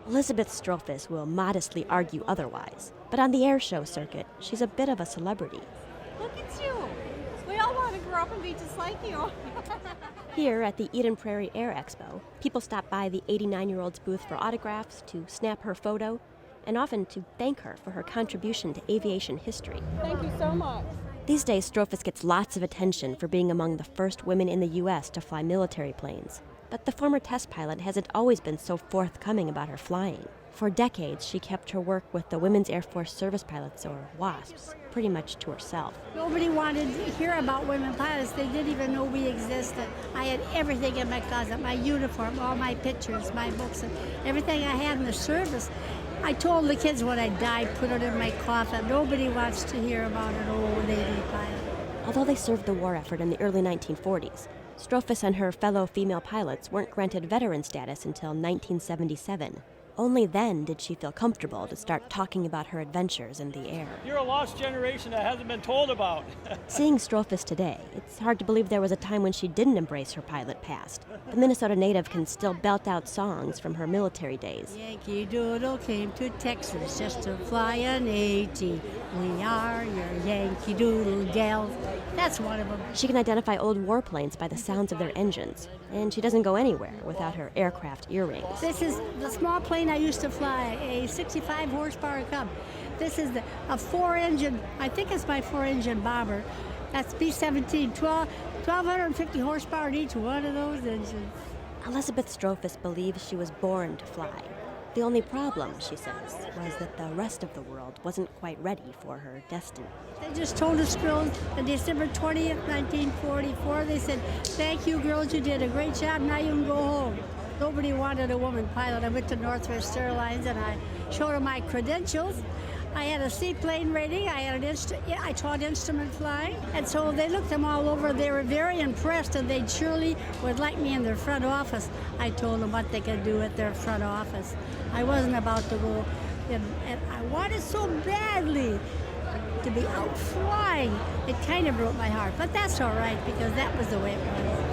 Elizabeth Strohfus will modestly argue otherwise, but on the air show circuit, she's a bit of a celebrity. Look at you. We all want to grow up and be just like you. Here at the Eden Prairie Air Expo, people stop by the 89-year-old's booth for autographs, to snap her photo, and often to thank her for her contribution to aviation history. Thank you so much. These days, Strophus gets lots of attention for being among the first women in the U.S. to fly military planes. But the former test pilot hasn't always been so forthcoming about her flying. For decades, she kept her work with the Women's Air Force Service Pilots, or WASPs, pretty much to herself. Nobody wanted to hear about women pilots. They didn't even know we existed. I had everything in my closet, my uniform, all my pictures, my books, and everything I had in the service. I told the kids when I died, put it in my coffin. Nobody wants to hear about an old Navy pilot. Although they served the war effort in the early 1940s, Strophus and her fellow female pilots weren't granted veteran status until 1977. Only then did she feel comfortable to start talking about her adventures in the air. You're a lost generation that hasn't been told about. Seeing Strophus today, it's hard to believe there was a time when she didn't embrace her pilot past. The Minnesota native can still belt out songs from her military days. Yankee Doodle came to Texas just to fly an AT. We are your Yankee Doodle gals. That's one of them. She can identify old warplanes by the sounds of their engines, and she doesn't go anywhere without her aircraft earrings. This is the small plane I used to fly, a 65 horsepower Cub. This is a 4-engine, I think it's my 4-engine bomber. That's B-17, 1,250 horsepower in each one of those engines. Elizabeth Strohfus believes she was born to fly. The only problem, she says, was that the rest of the world wasn't quite ready for her destiny. They just told us girls on December 20th, 1944, they said, "Thank you girls, you did a great job, now you can go home." Nobody wanted a woman pilot. I went to Northwest Airlines and I showed them my credentials. I had a seaplane rating, I taught instrument flying, and so they looked them all over. They were very impressed, and they surely would like me in their front office. I told them what they could do at their front office. I wasn't about to go, and I wanted so badly to be out flying. It kind of broke my heart, but that's all right, because that was the way it was.